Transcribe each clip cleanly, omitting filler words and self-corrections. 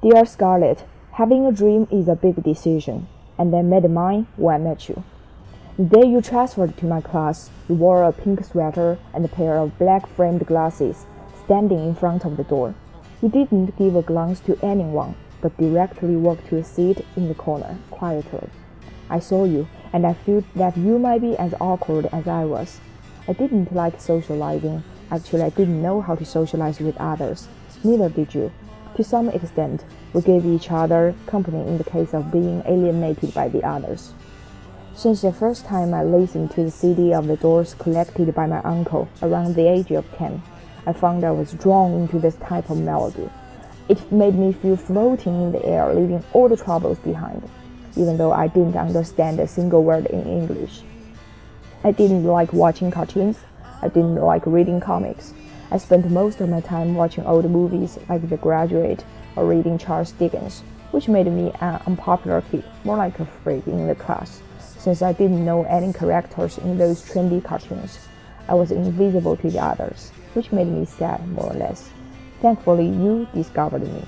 Dear Scarlett, having a dream is a big decision, and I made mine when I met you. The day you transferred to my class, you wore a pink sweater and a pair of black framed glasses, standing in front of the door. You didn't give a glance to anyone, but directly walked to a seat in the corner, quietly. I saw you, and I felt that you might be as awkward as I was. I didn't like socializing. Actually, I didn't know how to socialize with others. Neither did you. To some extent, we gave each other company in the case of being alienated by the others. Since the first time I listened to the CD of the Doors collected by my uncle around the age of 10, I found I was drawn into this type of melody. It made me feel floating in the air, leaving all the troubles behind, even though I didn't understand a single word in English. I didn't like watching cartoons. I didn't like reading comics. I spent most of my time watching old movies like The Graduate or reading Charles Dickens, which made me an unpopular kid, more like a freak in the class, since I didn't know any characters in those trendy cartoons. I was invisible to the others, which made me sad, more or less. Thankfully, you discovered me.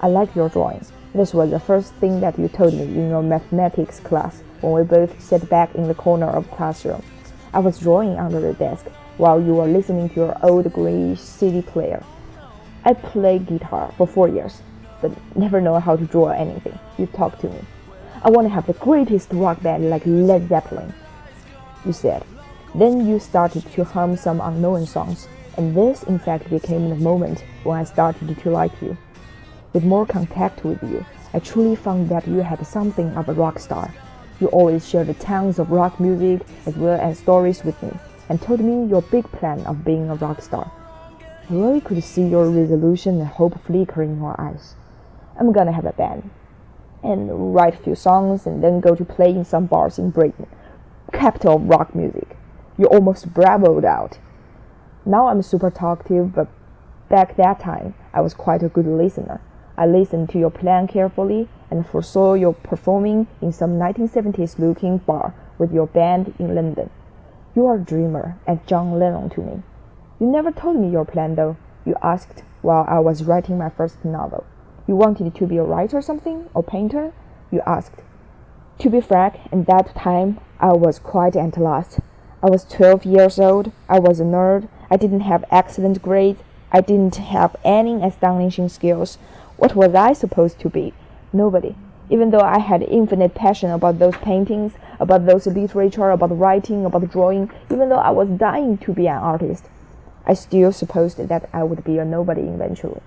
I like your drawing. This was the first thing that you told me in your mathematics class when we both sat back in the corner of the classroom. I was drawing under the desk while you were listening to your old gray CD player. I played guitar for 4 years, but never know how to draw anything. You talked to me. I want to have the greatest rock band like Led Zeppelin, you said. Then you started to hum some unknown songs, and this in fact became the moment when I started to like you. With more contact with you, I truly found that you had something of a rock star. You always shared tons of rock music as well as stories with me, and told me your big plan of being a rock star. I really could see your resolution and hope flicker in your eyes. I'm gonna have a band, and write a few songs, and then go to play in some bars in Britain, capital of rock music. You almost bravoed out. Now I'm super talkative, but back that time, I was quite a good listener. I listened to your plan carefully and foresaw you performing in some 1970s-looking bar with your band in London. You are a dreamer and John Lennon to me. You never told me your plan, though. You asked while I was writing my first novel. You wanted to be a writer or something, or painter? You asked. To be frank, at that time, I was quite at lost. I was 12 years old. I was a nerd. I didn't have excellent grades. I didn't have any astonishing skills. What was I supposed to be? Nobody. Even though I had infinite passion about those paintings, about those literature, about writing, about drawing, even though I was dying to be an artist, I still supposed that I would be a nobody eventually.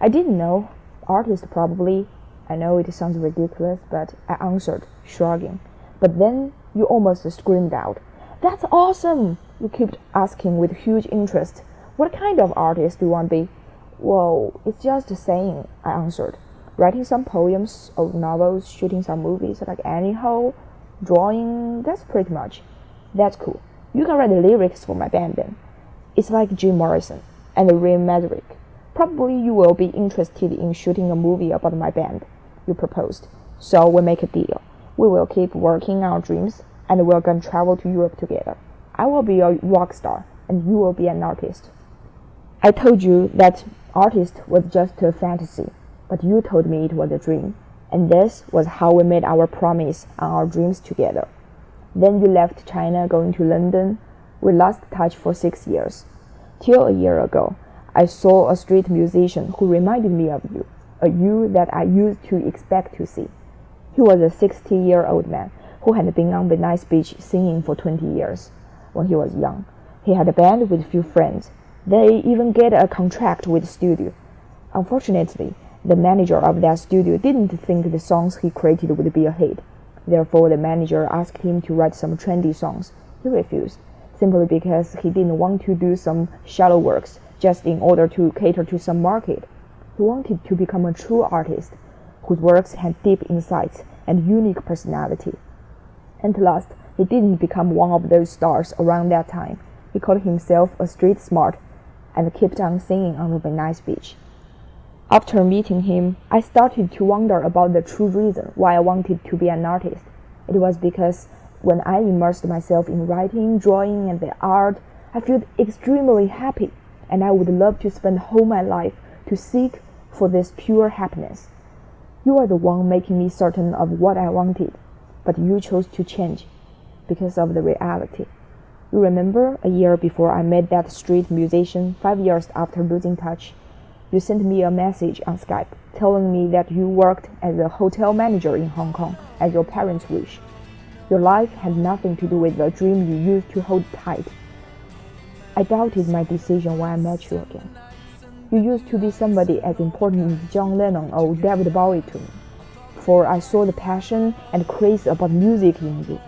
I didn't know. Artist probably. I know it sounds ridiculous, but I answered, shrugging. But then you almost screamed out, "That's awesome!" You kept asking with huge interest, "What kind of artist do you want to be?" "Well, it's just saying," I answered. "Writing some poems, old novels, shooting some movies, like anyhow, drawing, that's pretty much." "That's cool. You can write the lyrics for my band then. It's like Jim Morrison and the Real Maverick. Probably you will be interested in shooting a movie about my band," you proposed. "So we make a deal. We will keep working our dreams, and we're going to travel to Europe together. I will be a rock star, and you will be an artist." I told you that artist was just a fantasy, but you told me it was a dream, and this was how we made our promise on our dreams together. Then you left China going to London. We lost touch for 6 years. Till a year ago, I saw a street musician who reminded me of you, a you that I used to expect to see. He was a 60-year-old man who had been on Venice Beach singing for 20 years. When he was young, he had a band with few friends. They even get a contract with the studio. Unfortunately, the manager of that studio didn't think the songs he created would be a hit. Therefore, the manager asked him to write some trendy songs. He refused, simply because he didn't want to do some shallow works just in order to cater to some market. He wanted to become a true artist, whose works had deep insights and unique personality. At last, he didn't become one of those stars around that time. He called himself a street smart and kept on singing on the Venice Beach. After meeting him, I started to wonder about the true reason why I wanted to be an artist. It was because when I immersed myself in writing, drawing, and the art, I felt extremely happy, and I would love to spend whole my life to seek for this pure happiness. You are the one making me certain of what I wanted, but you chose to change because of the reality. You remember a year before I met that street musician, 5 years after losing touch, you sent me a message on Skype telling me that you worked as a hotel manager in Hong Kong as your parents' wish. Your life had nothing to do with the dream you used to hold tight. I doubted my decision when I met you again. You used to be somebody as important as John Lennon or David Bowie to me, for I saw the passion and craze about music in you.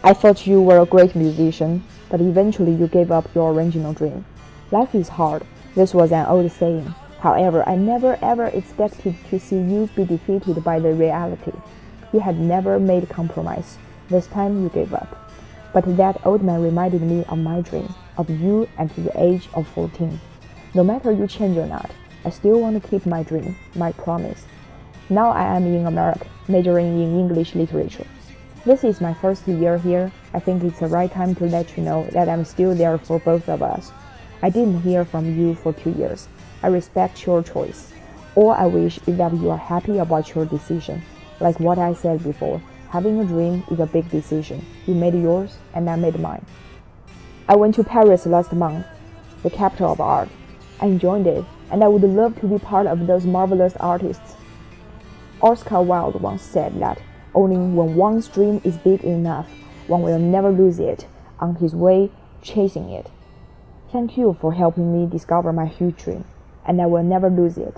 I thought you were a great musician, but eventually you gave up your original dream. Life is hard. This was an old saying. However, I never ever expected to see you be defeated by the reality. You had never made compromise. This time you gave up. But that old man reminded me of my dream, of you at the age of 14. No matter you change or not, I still want to keep my dream, my promise. Now I am in America, majoring in English literature. This is my first year here. I think it's the right time to let you know that I'm still there for both of us. I didn't hear from you for 2 years. I respect your choice. All I wish is that you are happy about your decision. Like what I said before, having a dream is a big decision. You made yours, and I made mine. I went to Paris last month, the capital of art. I enjoyed it, and I would love to be part of those marvelous artists. Oscar Wilde once said that only when one's dream is big enough, one will never lose it on his way chasing it. Thank you for helping me discover my huge dream, and I will never lose it.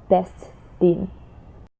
Best, Dean.